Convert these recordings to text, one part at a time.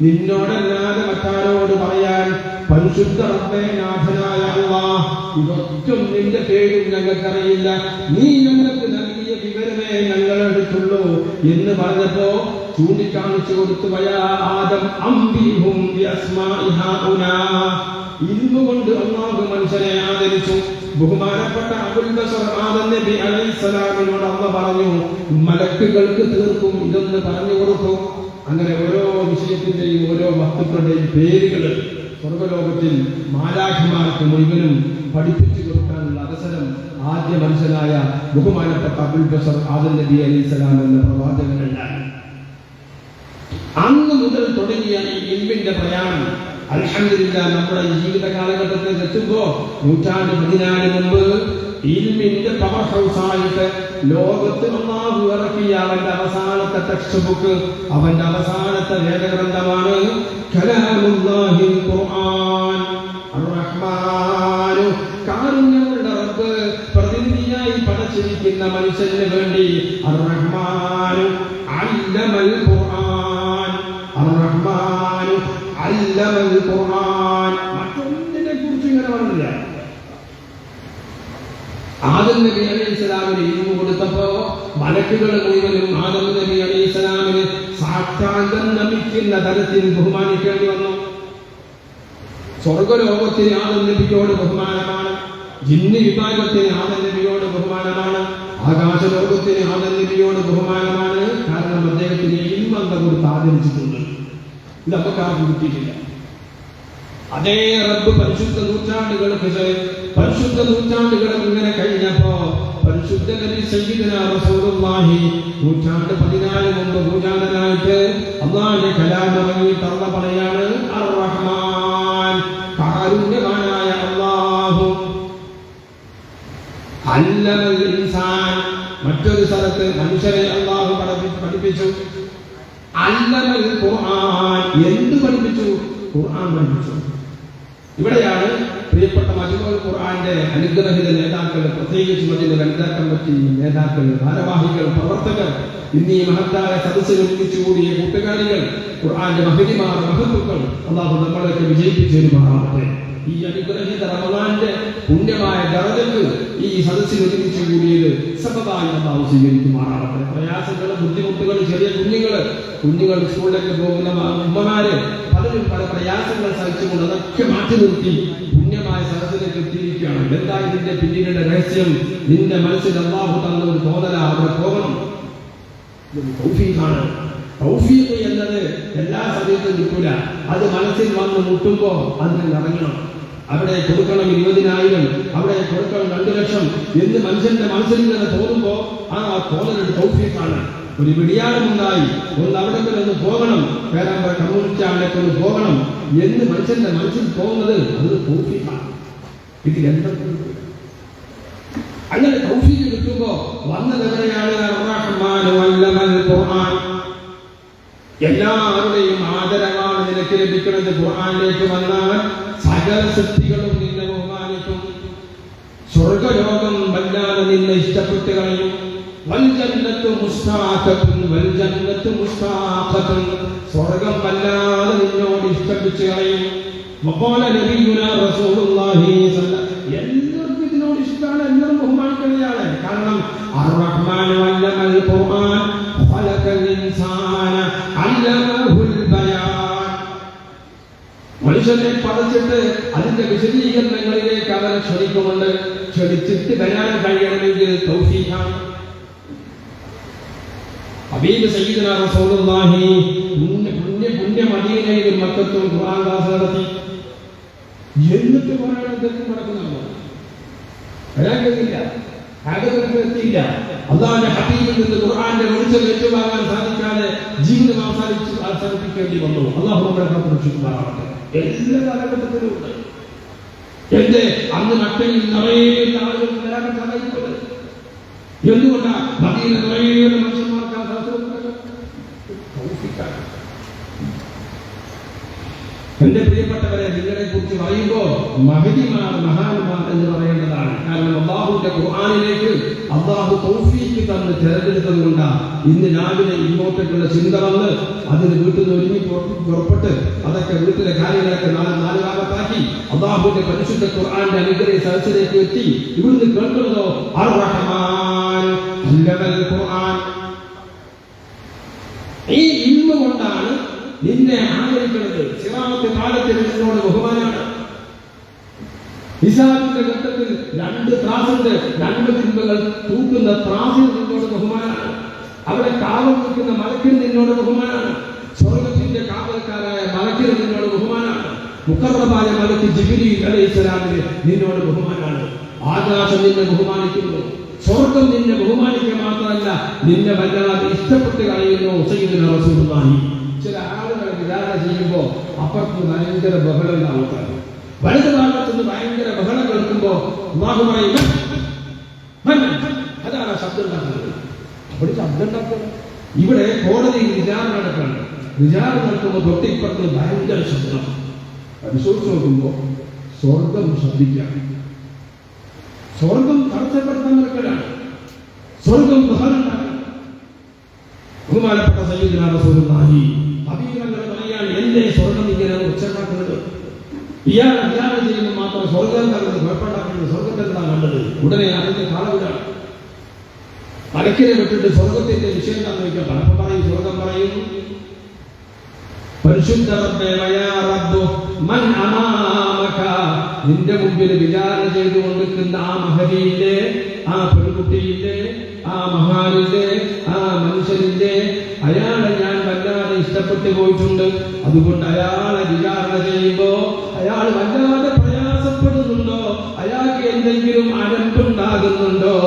നിന്നോടല്ലാതെ മറ്റാരോട് പറയാൻ പരിശുദ്ധ റബ്ബേ നാഥനായ അല്ലാഹ് ഇതൊന്നും നിന്റെ പേരും ഞങ്ങൾക്കറിയില്ല, നീ ഞങ്ങൾക്ക് നൽകിയ വിവരമേ ഞങ്ങളെടുത്തുള്ളൂ എന്ന് പറഞ്ഞപ്പോ ചൂണ്ടിക്കാണിച്ചു കൊടുത്തു വയാ ആദം അംബിഹും ബിഅസ്മാഇ ഹൗനാ. ഇൽമുകൊണ്ട് അല്ലാഹു മനുഷ്യനെ ആദരിച്ചു. ബഹുമാനപ്പെട്ട അബുൽ ബശർ ആദം നബി അലൈഹിസ്സലാമിനോട് അല്ലാഹു പറഞ്ഞു, മലക്കുകൾക്ക് തീർക്കും ഇതൊന്ന് പറഞ്ഞു കൊടുക്കും. അങ്ങനെ ഓരോ വിഷയത്തിന്റെയും ഓരോ വസ്തുക്കളുടെയും പേരുകൾ സ്വർഗലോകത്തിൽ മാലാഖമാർക്ക് മുഴുവനും പഠിപ്പിച്ചു കൊടുക്കാനുള്ള അവസരം ആദ്യ മനുഷ്യനായ ബഹുമാനപ്പെട്ട അബുൽ ബശർ ആദം നബി അലൈഹിസ്സലാം എന്ന പ്രവാചകനുണ്ടായി. അന്ന് മുതൽ തുടങ്ങിയ ഈ ഇൽമിന്റെ പ്രയാണം അൽഹംദുലില്ലാഹ് നമ്മുടെ ഈ ജീവിത കാലഘട്ടത്തിൽ എത്തുമ്പോ 114 മുമ്പ് ഇൽമിന്റെ പവർ ഹൗസായിട്ട് ലോകത്ത് അല്ലാഹു ഇറക്കിയ അവന്റെ അവസാനത്തെ ടെക്സ്റ്റ് ബുക്ക്, അവന്റെ അവസാനത്തെ വേദഗ്രന്ഥമാണ് കലാമുല്ലാഹിൽ ഖുർആൻ. അർ-റഹ്മാനു കാരുണ്യമുള്ള റബ്ബ് പ്രതിനിധിയായി പടച്ചിരിക്കുന്ന മനുഷ്യന് വേണ്ടി അർ-റഹ്മാനു അല്ലമൽ ഖുർആൻ, അർ-റഹ്മാനു അല്ലമൽ ഖുർആൻ. മറ്റൊന്നിനെ കുറിച്ച് ഇങ്ങനെ പറഞ്ഞില്ല. ആദം നബി അലൈഹിസ്സലാമിന് ഇൽമു കൊടുത്തപ്പോ മലക്കുകൾ മുഴുവനും ആദം നബി അലൈഹിസ്സലാമിന് സാക്ഷാന്തം നമിക്കുന്ന തരത്തിൽ ബഹുമാനിക്കേണ്ടി വന്നു. സ്വർഗലോകത്തിന് ആദം നബിയോട് ബഹുമാനമാണ്, ജിന്ന് വിഭാഗത്തിന് ആദം നബിയോട് ബഹുമാനമാണ്, ആകാശലോകത്തിന് ആദം നബിയോട് ബഹുമാനമാണ്. കാരണം അദ്ദേഹത്തിന് ഇൽമന്ത കൊടുത്ത് ആദരിച്ചിട്ടുണ്ട്. ഇത് നമുക്ക് ആർക്കും കിട്ടിയിട്ടില്ല. അതേ റബ്ബ് പരിശുദ്ധ നൂറ്റാണ്ടുകൾ ഇങ്ങനെ കഴിഞ്ഞപ്പോ പരിശുദ്ധ നബി സയ്യിദുനാ റസൂലുള്ളാഹി 14 മുമ്പ് ഭൂജാതനായിട്ട് അല്ലാഹുവിന്റെ കലാം ഇറങ്ങിയിട്ട് അല്ലാഹു പറയാണ് അർ-റഹ്മാൻ കാരുണ്യവാനായ അല്ലാഹു അല്ലമൽ ഇൻസാൻ. മറ്റൊരു സ്ഥലത്ത് മനുഷ്യരെ അല്ലാഹു പഠിപ്പിച്ചു അല്ലമൽ ഖുർആൻ. എന്ത് പഠിപ്പിച്ചു? ഖുർആൻ പഠിപ്പിച്ചു. ഇവിടെയാണ് പ്രിയപ്പെട്ട മജ്മുഉൽ ഖുർആന്റെ അനുഗ്രഹീത നേതാക്കൾ, പ്രത്യേകിച്ച് മജ്മുഉൽ വനിതാ കമ്മിറ്റി നേതാക്കൾ, ഭാരവാഹികൾ, പ്രവർത്തകർ, ഇന്നീ മഹത്തായ സദസ്സിൽ ഒരുമിച്ച് കൂടിയ കൂട്ടുകാരികൾ, ഖുർആന്റെ മഹതിമാർ, മഹത്തുക്കൾ, അല്ലാഹു നമ്മളെയൊക്കെ വിജയിപ്പിച്ചു തരുമാറാവട്ടെ. ഈ അനുഗ്രഹീത റമളാന്റെ പുണ്യമായ ദറജക്ക് ഈ സദസ്സിൽ ഒരുമിച്ച് കൂടിയത് സബബായി അല്ലാഹു സ്വീകരിക്കുമാറാവട്ടെ. പ്രയാസങ്ങൾ, ബുദ്ധിമുട്ടുകൾ, ചെറിയ കുഞ്ഞുങ്ങൾ സ്കൂളിലേക്ക് പോകുന്ന ഉമ്മമാര് പലരും പല പ്രയാസങ്ങൾ സഹിച്ചുകൊണ്ട് അതൊക്കെ മാറ്റി നിർത്തി പുണ്യമായ സദസ്സിലേക്ക് എത്തിയിരിക്കുകയാണ്. എന്താ ഇതിന്റെ പിന്നിലുള്ള രഹസ്യം? നിന്റെ മനസ്സിൽ അല്ലാഹു തന്ന ഒരു തോന്നല, അവിടെ പോകണം. തൗഫീഖാണ്. തൗഫീഖ് എന്നത് എല്ലാ സമയത്തും കിട്ടൂല. അത് മനസ്സിൽ വന്ന് മുട്ടുമ്പോ അതിന് ഇറങ്ങണം. അവിടെ കൊടുക്കണം 20,000, അവിടെ കൊടുക്കണം 2 ലക്ഷം എന്ന് മനുഷ്യന്റെ മനസ്സിൽ ഇങ്ങനെ തോന്നുമ്പോ ആ തോന്നലൊരു തൗഫീഖാണ്. ഒരു വിടിയാളമുണ്ടായി ഒന്ന് അവിടെ ഒന്ന് പോകണം, പേരാമ്പ്ര കമ്മ്യൂണിറ്റിയിലേക്ക് ഒന്ന് പോകണം എന്ന് മനുഷ്യന്റെ മനസ്സിൽ തോന്നുന്നത് അത് തൗഫീഖാണ്. ഇതിലെന്തൊക്കെ അങ്ങനെ തൗഫീഖ് കിട്ടുമ്പോ വന്നതെങ്ങനെയാണ്? എല്ലാവരുടെയും ആദരവാണ് നിനക്ക് ലഭിക്കുന്നത്. ഖുർആനിലേക്ക് വന്നാൽ സകല സൃഷ്ടികളും നിന്നെ ബഹുമാനിക്കും. സ്വർഗലോകം വല്ലാതെ നിന്നെ ഇഷ്ടപ്പെട്ട് കളയും. സ്വർഗം വല്ലാതെ നിന്നോട് ഇഷ്ടപ്പെട്ട് കളയും. എല്ലാവർക്കും ഇതിനോട് ഇഷ്ടമാണ്, എല്ലാവരും ബഹുമാനിക്കുന്നതാണ്. കാരണം അർ-റഹ്മാനു അല്ലമൽ ഖുർആൻ ഖലഖൽ ഇൻസാന അല്ലമഹുൽ ബയാൻ. മനുഷ്യനെ പടച്ചിട്ട് അതിന്റെ വിശദീകരണങ്ങളിലേക്ക് അവരെ ക്ഷണിക്കുന്നുണ്ട്. ക്ഷണിച്ചിട്ട് വരാൻ കഴിയണമെങ്കിൽ തൗഫീഖാണ്. ഹബീബ് സയ്യിദുനാ റസൂലുള്ളാഹി പുണ്യ മദീനയിൽ മക്കത്തും ഖുർആൻ ക്ലാസ് നടത്തി. എന്നിട്ട് ഖുർആൻ എന്തെങ്കിലും നടക്കുന്നുണ്ടോ? വരാൻ കഴിയില്ല, എത്തിയില്ല. അല്ലാഹുവിന്റെ ഹബീബിൽ നിന്ന് ഖുർആന്റെ വെളിച്ചം ഏറ്റുവാങ്ങാൻ സാധിക്കാതെ ജീവിതം അവസാനിപ്പിക്കേണ്ടി വന്നു. അല്ലാഹു നമ്മളെ കാത്തുരക്ഷിക്കുമാറാവട്ടെ. എല്ലാ കാലഘട്ടത്തിലും ഉണ്ട്. എന്റെ അന്ന് മക്കയിൽ നിറയെ ആളുകൾക്ക് വരാൻ സാധിക്കുന്നത് എന്തുകൊണ്ടാണ്? മദീന നിറയെ മനുഷ്യന്മാർക്ക് എന്റെ പ്രിയപ്പെട്ടവരെ, നിങ്ങളെ കുറിച്ച് പറയുമ്പോൾ മഹദിമാർ, മഹാന്മാർ എന്ന് പറയേണ്ടതാണ്. കാരണം അല്ലാഹുവിന്റെ ഖുർആനിലേക്ക് അല്ലാഹു തൗഫീഖ് തന്ന് തിരഞ്ഞെടുത്തത് കൊണ്ടാണ് ഇന്ന് രാവിലെ ഇങ്ങോട്ടേക്കുള്ള ചിന്ത വന്ന് അതിന് വീട്ടിൽ നിന്ന് ഒരുങ്ങി പുറപ്പെട്ട് അതൊക്കെ വീട്ടിലെ കാര്യങ്ങളൊക്കെ നാല് ഭാഗത്താക്കി അല്ലാഹുവിന്റെ പരിശുദ്ധ ഖുർആന്റെ അനുഗ്രഹ സദസ്സിലേക്ക് എത്തി. ഇവിടുന്ന് കേൾക്കുന്നതോ അർ-റഹ്മാൻ അല്ലമൽ ഖുർആൻ. ഈ ഇൽമ കൊണ്ടാണ് നിന്നെ ആദരിക്കുന്നത്. സിറാത്ത് കാലത്തിൽ നിന്നോട് ബഹുമാനാണ്. ഹിസാബിന്റെ ഘട്ടത്തിൽ 2 ത്രാസുണ്ട്, 2 തിന്മകൾ തൂക്കുന്ന ത്രാസിൽ നിന്നോട് ബഹുമാനാണ്. അവിടെ കാവൽ നിൽക്കുന്ന മലക്കിന് നിന്നോട് ബഹുമാനാണ്. സ്വർഗത്തിന്റെ കാവൽക്കാരായ മലക്കിന് നിന്നോട് ബഹുമാനാണ്. മുഖർറബായ മലക്ക് ജിബ്രീൽ അലൈഹിസ്സലാമിന് നിന്നോട് ബഹുമാനാണ്. ആകാശം നിന്നെ ബഹുമാനിക്കുന്നു, സ്വർഗം നിന്നെ ബഹുമാനിക്കുക മാത്രമല്ല നിന്നെ വല്ലാതെ ഇഷ്ടപ്പെട്ട് കളയുന്നു. സയ്യിദുനാ റസൂലുള്ളാഹി. ചില ആളുകളെ വിചാരണ ചെയ്യുമ്പോ അപ്പുറത്ത് ഭയങ്കര ബഹളം ആൾക്കാർ, വലതു ഭാഗത്തുനിന്ന് ഭയങ്കര ബഹളം കേൾക്കുമ്പോ അല്ലാഹു പറയും അതാണ് ശബ്ദം ഉണ്ടാക്കുന്നത്. അവിടെ ശബ്ദം ഉണ്ടാക്കുന്നത് ഇവിടെ കോടതിയിൽ വിചാരണ നടക്കുകയാണ്. വിചാരണ നടക്കുമ്പോൾ തൊട്ടിപ്പുറത്ത് ഭയങ്കര ശബ്ദം. പരിശോധിച്ച് നോക്കുമ്പോ സ്വർഗം ശബ്ദിക്കാം. സ്വർഗം തടസ്സപ്പെടുത്താൻ നടക്കലാണ്. സ്വർഗം ബഹളം ഉണ്ടാക്കണം. ബഹുമാനപ്പെട്ട സയ്യിദുനാ റസൂലുള്ളാഹി ഹബീബുകൾ പറയാണ്, എന്റെ സ്വർഗം ഇങ്ങനെ ഉച്ചണ്ടാക്കുന്നത്, ഇയാൾ വിചാരണ ചെയ്യുമ്പോൾ മാത്രം സ്വർഗം കണ്ടത് കുഴപ്പമുണ്ടാക്കുന്നത്, സ്വർഗത്തെ കണ്ടത്. ഉടനെ അതിന്റെ കാലവിടാണ്. മലക്കിനെ വിട്ടിട്ട് സ്വർഗത്തിന്റെ വിഷയം എന്താണെന്ന് ചോദിക്കാം. പലപ്പോൾ പറയും, സ്വർഗം പറയും പരിശുദ്ധ റബ്ബേ വയാ റബ്ബു മൻ അമാമക, നിന്റെ മുമ്പിൽ വിചാരണ ചെയ്തുകൊണ്ടിരിക്കുന്ന ആ മഹദിയിലെ, ആ പെൺകുട്ടിയിലെ, ആ മഹാനിന്റെ, ആ മനുഷ്യനിന്റെ, അയാളെ ഞാൻ വല്ലാതെ ഇഷ്ടപ്പെട്ടു പോയിട്ടുണ്ട്. അതുകൊണ്ട് അയാളെ വിചാരണ ചെയ്യുമ്പോ അയാൾ വല്ലാതെ പ്രയാസപ്പെടുന്നുണ്ടോ, അയാൾക്ക് എന്തെങ്കിലും അരമ്പുണ്ടാകുന്നുണ്ടോ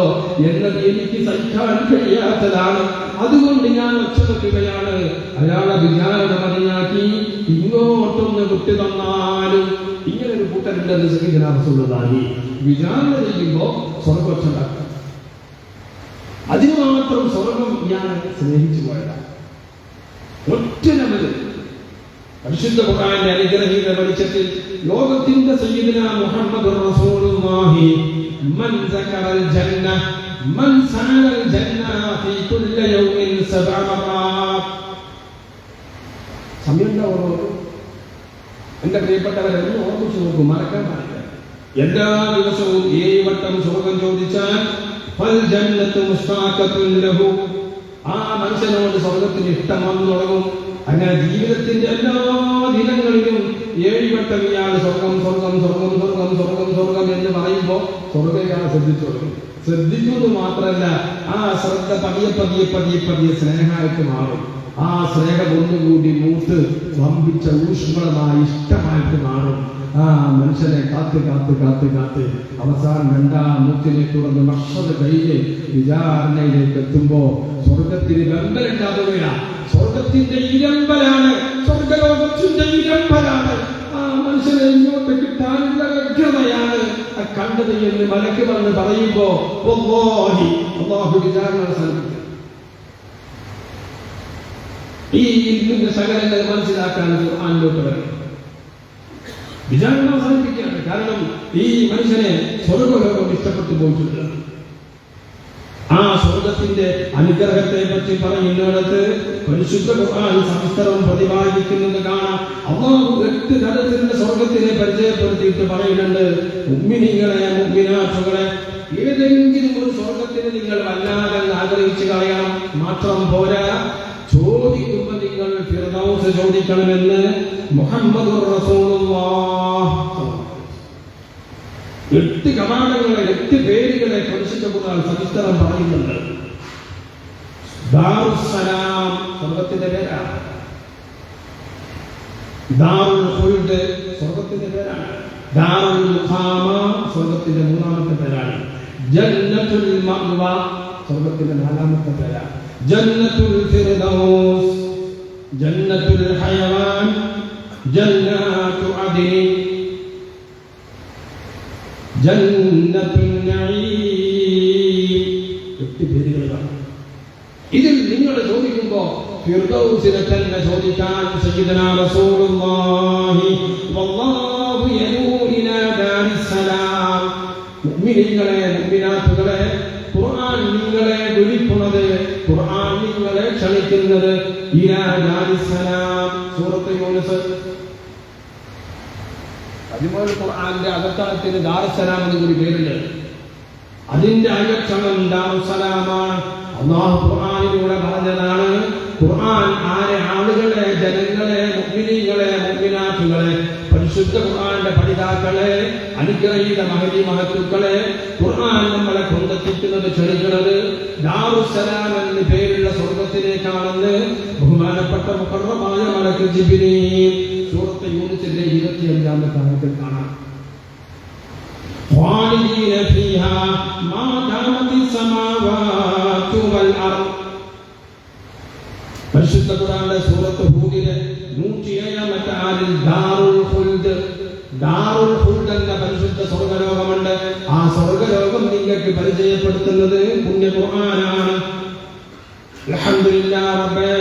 എന്നത് എനിക്ക് സഹിക്കാൻ കഴിയാത്തതാണ്. അതുകൊണ്ട് ഞാൻ ഒച്ചവെക്കുകയാണ്, അയാളെ വിചാരണ മതിയാക്കി ഇങ്ങോട്ടൊന്ന് വിട്ടു തന്നാലും. ഇങ്ങനെ ഒരു കൂട്ടരുണ്ടെന്ന് സയ്യിദുനാ റസൂലുള്ളാഹി. വിചാരണ ചെയ്യുമ്പോ സ്വർഗൊച്ചുണ്ടാക്കാം. അതിന് മാത്രം സ്വർഗം ഞാൻ സ്നേഹിച്ചു പോയതാണ്. ഒറ്റനവര് പരിശുദ്ധ ഖുർആന്റെ അനുഗ്രഹീത വെളിച്ചത്തിൽ ലോകത്തിന്റെ സയ്യിദുനാ മുഹമ്മദുർ റസൂലുള്ളാഹി മൻ സകറൽ ജന്ന മൻ സഅലൽ ജന്ന ഫീ കുല്ലി യൗമിൻ 7 മറാത്ത്. സമയമുണ്ടാവോ? എന്റെ പ്രിയപ്പെട്ടവരെ ഒന്ന് ഓർമ്മിച്ചു നോക്കൂ, മറക്കാൻ പാടില്ല. എല്ലാ ദിവസവും 7 വട്ടം സ്വർഗം ചോദിച്ചാൽ ഫൽ ജന്നത്തു മുസ്താഖത്തുൻ ലഹു, ആ മനുഷ്യനോട് സ്വർഗത്തിന് ഇഷ്ടം വന്നു തുടങ്ങും. അങ്ങനെ ജീവിതത്തിന്റെ എല്ലാ ദിനങ്ങളിലും 7 വട്ടം ഇയാൾ സ്വർഗം സ്വർഗം സ്വർഗം സ്വർഗം സ്വർഗം സ്വർഗം എന്ന് പറയുമ്പോ സ്വർഗം ഇയാൾ ശ്രദ്ധിച്ചു തുടങ്ങും. ശ്രദ്ധിക്കുന്നു മാത്രമല്ല, ആ ശ്രദ്ധ പതിയെ പതിയെ പതിയെ പതിയെ സ്നേഹമായിട്ട് മാറും. ആ സ്നേഹം ഒന്നുകൂടി മൂത്ത് വമ്പിച്ച ഊഷ്മളമായി ഇഷ്ടമായിട്ട് മാറും. ആ മനുഷ്യനെ കാത്ത് കാത്ത് കാത്ത് കാത്ത് അവസാനം 2ാം മൂക്കിനെ തുറന്ന് മഷദ് കഴിഞ്ഞ് വിചാരണയിലേക്ക് എത്തുമ്പോ സ്വർഗത്തിന് വെമ്പലുണ്ടാവുകയാണ്. സ്വർഗത്തിന്റെ ഇരമ്പലാണ്, സ്വർഗലോകത്തിന്റെ ഇരമ്പലാണ്. ആ മനുഷ്യനെ ഇങ്ങോട്ട് കിട്ടാനുള്ള വ്യഗ്രതയാണ് കണ്ടത് എന്ന് മലക്ക് വന്ന് പറയുമ്പോ അല്ലാഹു വിചാരണ അവസാനിപ്പിക്കും. ഈ ഇൽമിന്റെ സകലങ്ങൾ മനസ്സിലാക്കാൻ ഖുർആനിലോട്ട് വരണം. വിചാരണ അവസാനിപ്പിക്കുകയാണ്. കാരണം ഈ മനുഷ്യനെ സ്വർഗലോകം ഇഷ്ടപ്പെട്ടു പോയിട്ടുണ്ട്. ആ സ്വർഗത്തിന്റെ അനുഗ്രഹത്തെ പറ്റി പറയുന്നിടത്ത് പരിശുദ്ധ ഖുർആൻ സവിസ്തരം പ്രതിപാദിക്കുന്നത് കാണാം. അല്ലാഹു 8 തരത്തിലുള്ള സ്വർഗത്തിനെ പരിചയപ്പെടുത്തിയിട്ട് പറയുന്നുണ്ട്. മുഅ്മിനീങ്ങളെ, മുഅ്മിനാത്തുകളെ, ഏതെങ്കിലും ഒരു സ്വർഗത്തിന് നിങ്ങൾ വല്ലാതെ ആഗ്രഹിച്ചു കളയണം. മാത്രം പോരാ, ചോദിക്കുമ്പോൾ നിങ്ങൾ ഫിർദൗസ് ചോദിക്കണമെന്ന് മുഹമ്മദുർ റസൂലുള്ളാഹ്. 8 കമാനങ്ങളെ, 8 പേരുകളെ പരിശുദ്ധ ഖുർആൻ സവിസ്തരം പറയുന്നുണ്ട്. ദാറുസ്സലാം സ്വർഗത്തിന്റെ പേരാണ്. ദാറുൽ ഖുൽദ് സ്വർഗത്തിന്റെ പേരാണ്. ദാറുൽ മുഖാമ സ്വർഗത്തിന്റെ 3ാമത്തെ പേരാണ്. ജന്നത്തുൽ മഅ്വ സ്വർഗത്തിന്റെ 4ാമത്തെ പേരാണ്. ജന്നത്തുൽ ഫിർദൗസ്, ജന്നത്തുൽ ഹയവാൻ, ജന്നാത്തു അദ്ൻ, ജന്നത്തുൻ നഈം. 8 പേരുകളാണ്. ഇതിൽ നിങ്ങൾ ചോദിക്കുമ്പോ ഫിർദൗസിനെ തന്നെ ചോദിക്കാൻ സയ്യിദനാ റസൂലുള്ളാഹി വല്ലാഹു മുഅ്മിനീങ്ങളെ മുഅ്മിനാത്തുകളെ ഖുർആൻ നിങ്ങളെ വിളിക്കുന്നത്, ഖുർആൻ നിങ്ങളെ ക്ഷണിക്കുന്നത് ഇലാ ദാരിസ്സലാം. സൂറത്ത് യൂനുസ് 13 ഖുർആന്റെ അകത്തളത്തിന് ദാറുസ്സലാം എന്ന് കൂടി പേരുണ്ട്. അതിന്റെ അകക്ഷണം ദാറുസ്സലാമാണ്. അല്ലാഹു ഖുർആനിലൂടെ പറഞ്ഞതാണ്. ഖുർആൻ ആളുകളെ, ജനങ്ങളെ, മുഅ്മിനീങ്ങളെ, മുഅ്മിനാത്തുകളെ, പരിശുദ്ധ ഖുർആന്റെ പഠിതാക്കളെ, അനുഗ്രഹീത മഹദി മഹത്തുക്കളെ ഖുർആൻ നമ്മളെ കൊണ്ടെത്തിക്കുന്നത്, ക്ഷണിക്കുന്നത് ദാറുസ്സലാം എന്ന പേരുള്ള സ്വർഗത്തിലേക്കാണെന്ന് ബഹുമാനപ്പെട്ട മുഖറമായ മലക്ക് ജിബ്രീൽ സൂറത്ത് യൂനുസിന്റെ 25-ാമത്തെ ആയത്തിൽ കാണാം. ഖാലിദീന ഫീഹാ മാ ദാമത്തിസ് സമാവാതു വൽ അർദ്. പരിശുദ്ധ ഖുർആനിലെ സൂറത്ത് ഹൂദിലെ 107-ാമത്തെ ആയത്തിൽ ദാറുൽ ഖുൽദ്, ദാറുൽ ഖുൽദ് എന്ന പരിശുദ്ധ സ്വർഗ്ഗലോകമുണ്ട്. ആ സ്വർഗ്ഗലോകം നിങ്ങൾക്ക് പരിചയപ്പെടുത്തുന്നത് പുണ്യ ഖുർആനാണ്. അൽഹംദുലില്ലാഹ് റബ്ബേ,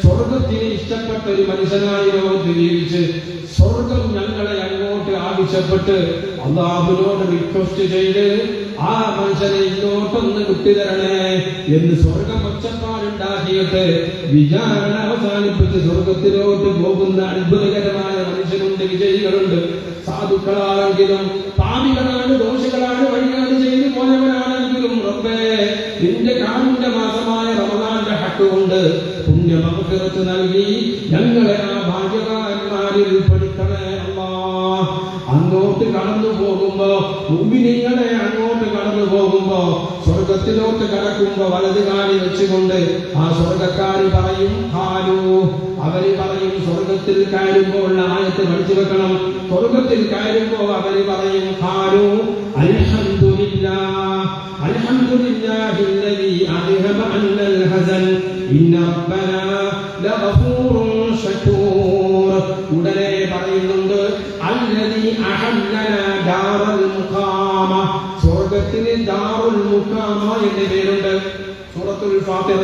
സ്വർഗ്ഗത്തിന് ഇഷ്ടപ്പെട്ട ഒരു മനുഷ്യനായി ലോകത്ത് ജീവിച്ച് സ്വർഗം ഞങ്ങളെ അങ്ങോട്ട് ആവശ്യപ്പെട്ട് അല്ലാഹുവിനോട് റിക്വസ്റ്റ് ചെയ്ത് ആ മനുഷ്യനെ ഇങ്ങോട്ടൊന്ന് വിട്ടുതരണേ എന്ന് സ്വർഗം ഒച്ചപ്പാടുണ്ടാക്കിയിട്ട് വിചാരണ അവസാനിപ്പിച്ച് സ്വർഗത്തിലോട്ട് പോകുന്ന അത്ഭുതകരമായ മനുഷ്യരുണ്ട്, വിജയികളുണ്ട്. സാധുക്കളാണെങ്കിലും പാപികളാണ്, ദോഷികളാണ്, വഴികാട് ചെയ്തു പോയവരാണെങ്കിലും റബ്ബേ നിന്റെ കാരുണ്യ മാസമായ റമദാന്റെ ഹക്ക് കൊണ്ട് പുണ്യ മഗ്ഫിറത്ത് നൽകി ഞങ്ങളെ ആ ഭാഗ്യവാന്മാരിൽ ഉൾപ്പെടുത്തണേ അല്ലാഹ്. അങ്ങോട്ട് കടന്നു പോകുമ്പോ, മുഅ്മിനീങ്ങളെ അങ്ങോട്ട് കടന്നു പോകുമ്പോ, സ്വർഗത്തിലോട്ട് കടക്കുമ്പോ വലത് കാലി വെച്ചുകൊണ്ട് ആ സ്വർഗക്കാരി പറയും ഖാലൂ, അവര് പറയും സ്വർഗത്തിൽ കയറുമ്പോൾ ആയത്ത് പഠിച്ചു വെക്കണം. സ്വർഗത്തിൽ കയറുമ്പോ അവര് പറയും ഖാലൂ അൽഹംദുലില്ലാഹ് അൽഹംദുലില്ലാഹില്ലദീ അദ്ഹബ അന്നൽ ഹസൻ ഇന്ന റബ്ബനാ ലഗഫൂറുൻ ശകൂർ. ഉടനെ പറയുന്നുണ്ട് അല്ലദീ അഹല്ലനാ ദാറുൽ മുഖാമ, സ്വർഗത്തിന് ദാറുൽ മുഖാമ എന്ന പേരുണ്ട്. സൂറത്തുൽ ഫാത്തിഹ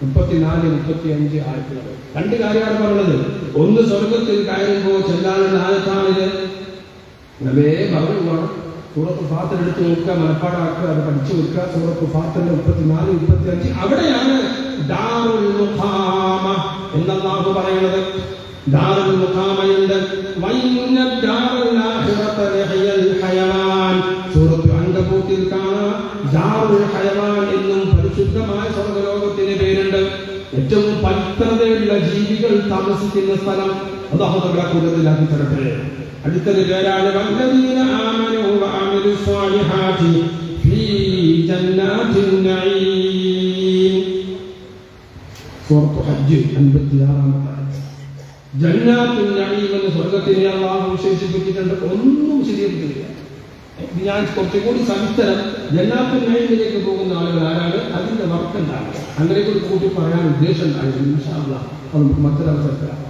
34-35 ആയത്തുകൾ. രണ്ട് കാര്യമാണ് പറഞ്ഞത്. ഒന്ന് സ്വർഗത്തിൽ കയറുമ്പോൾ ചെല്ലാനുള്ള ആയത്താണിത്. നബേ പറഞ്ഞു സൂറത്തുൽ ഫാത്തിഹ എടുത്ത് നോക്കുക, മനപ്പാടാക്കുക, അത് പഠിച്ചു വെക്കുക. സൂറത്തുൽ ഫാത്തിഹ 34-35 അവിടെയാണ് ദാറുൽ മുഖാമ എന്നല്ലാഹു പറയുന്നത്. ദാറുൽ മുഖാമയുണ്ട്. വൈന്ന ദാറുൽ ആഖിറത ലഹിയൽ ഹയവാൻ. സൂറത്തുൽ അൻകബൂത്തിൽ കാണാം ദാറുൽ ഹയവാൻ എന്നും പരിശുദ്ധമായ സ്വർഗ്ഗലോകത്തിന് പേരുണ്ട്. ഏറ്റവും പവിത്രതയുള്ള ജീവികൾ താമസിക്കുന്ന സ്ഥലം. അല്ലാഹു നമ്മളെ കൂടുതലാക്കി തരട്ടെ. അടുത്തൊരു പേരാണ് വല്ലദീന ആമനൂ വഅമിലുസ് സ്വാലിഹാതി ഫീ ജന്നാത്തിൻ നഈം. സൂറത്തുൽ ഹജ്ജ് 56-ാമത്തെ ആയത്ത്. ജന്നാത്തുൻ നഈം എന്ന സ്വർഗ്ഗത്തിനെ അല്ലാഹു വിശേഷിപ്പിച്ചിട്ടുണ്ട്. ഒന്നും ശരിയാക്കിയിട്ടില്ല. ഞാൻ കുറച്ചുകൂടി സവിസ്തരം ജന്നാത്തുൻ നഈമിലേക്ക് പോകുന്ന ആളുകൾ ആരാണ്, അതിന്റെ വർക്ക് എന്താണ്, അങ്ങനെ കൂടി കൂട്ടി പറയാൻ ഉദ്ദേശം ഉണ്ടായിരുന്നു. ഇൻഷാ അല്ലാഹ് അത് നമുക്ക് മറ്റൊരവസരത്തിലാണ്.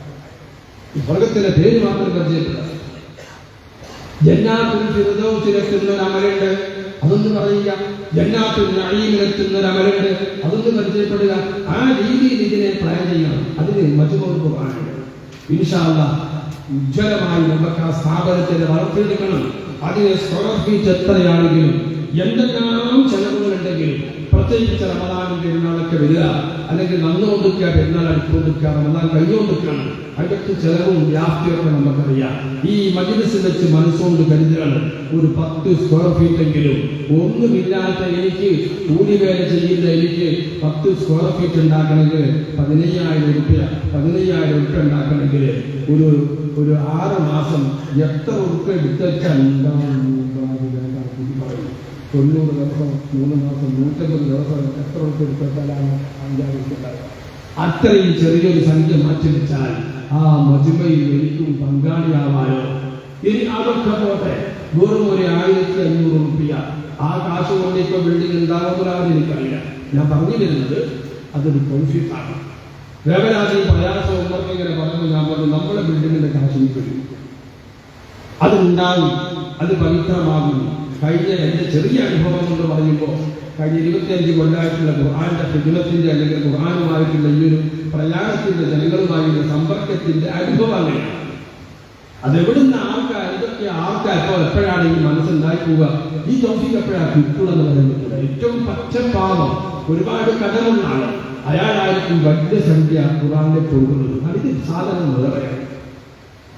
സ്വർഗത്തിന്റെ പേര് മാത്രം പരിചയപ്പെടാം. ജന്നാത്തുൽ ഫിർദൗസിലെത്തുന്ന ഒരു അമലുണ്ട്, അതൊന്ന് പറയുക. ജന്നാത്തുൽ നഈമിലെത്തുന്ന ഒരു അമലുണ്ട്, അതൊന്ന് പരിചയപ്പെടുക. ആ രീതിയിൽ ഇതിനെ പ്ലാൻ ചെയ്യണം. അതിന് മജ്മുഉൽ ഖുർആനുണ്ട്. ഇൻഷാ അല്ലാഹ് ഉജ്ജ്വലമായി നമുക്ക് ആ സ്ഥാപനത്തിന്റെ വളർത്തിയെടുക്കണം. അതിന് സ്ക്വയർ ഫീറ്റ് എത്രയാണെങ്കിലും എന്തെല്ലാം ചെലവുകളുണ്ടെങ്കിലും, പ്രത്യേകിച്ച് റമദാനിന്റെ പെരുന്നാളൊക്കെ വരിക, അല്ലെങ്കിൽ വന്നുകൊണ്ടിരിക്കുക, പെരുന്നാൾ അടുത്തുകൊണ്ടിരിക്കുക, റമദാൻ കഴിഞ്ഞുകൊണ്ടിരിക്കണം, അതിന്റെ ചെലവും വ്യാപ്തിയൊക്കെ നമുക്കറിയാം. ഈ മജ്‌ലിസിൽ വെച്ച് മനസ്സുകൊണ്ട് കരുതുകയാണ് ഒരു 10 സ്ക്വയർ ഫീറ്റ് എങ്കിലും ഒന്നുമില്ലാത്ത എനിക്ക്, കൂലിവേല ചെയ്യുന്ന എനിക്ക് 10 സ്ക്വയർ ഫീറ്റ് ഉണ്ടാക്കണമെങ്കിൽ 15,000 രൂപ ഉണ്ടാക്കണമെങ്കിൽ ഒരു 6 മാസം എത്ര രൂപ എടുത്താൽ 90 ദിവസം, 3 മാസം, 150 ദിവസം എത്ര രൂപ എടുത്താലാണ് 5,000 രൂപ ഉണ്ടാകുക. അത്രയും ചെറിയൊരു സംഖ്യ മാറ്റിവെച്ചാൽ ആ മജ്മയിൽ എനിക്കും പങ്കാളിയാവാനോ. ഇനി അതൊക്കെ പോട്ടെ, വെറും ഒരു 1,500 രൂപ ആ കാശ് കൊണ്ട് ഇപ്പൊ ബിൽഡിംഗ് ഉണ്ടാകുമ്പോഴാണ് എനിക്കറിയാം. ഞാൻ പറഞ്ഞു വരുന്നത് അതൊരു തൗഫീഖാണ്. വേവലാതി പ്രയാസം ഉമ്മർക്ക് ഇങ്ങനെ പറഞ്ഞു, ഞാൻ പറഞ്ഞു നമ്മുടെ ബിൽഡിങ്ങിന്റെ കാശ് വരും, അതുണ്ടാകും, അത് പവിത്രമാകും. കഴിഞ്ഞ എന്റെ ചെറിയ അനുഭവം കൊണ്ട് പറയുമ്പോൾ, കഴിഞ്ഞ 25 കൊല്ലമായിട്ടുള്ള ഖുർആന്റെ ഹിദ്മത്തിന്റെ അല്ലെങ്കിൽ ഖുർആനുമായിട്ടുള്ള ഈ ഒരു പ്രയാണത്തിന്റെ ജനങ്ങളുമായുള്ള സമ്പർക്കത്തിന്റെ അനുഭവം അങ്ങനെയാണ്. അതെവിടുന്ന് ആർക്കാ, ഇതൊക്കെ ആർക്കാ ഇപ്പോൾ എപ്പോഴാണ് ഈ മനസ്സുണ്ടായി പോവുക? ഈ തൗഫീഖ് എപ്പോഴാ കിട്ടുമെന്ന് പറയാൻ പറ്റില്ല. ഏറ്റവും പച്ചപ്പാവം ഒരുപാട് കടമുള്ള ആള് അയാളായിരിക്കും വലിയ സംഖ്യ ഖുർആനിലേക്ക് കൊടുക്കുന്നത്. അതിന് സാധനം വേറെയാണ്.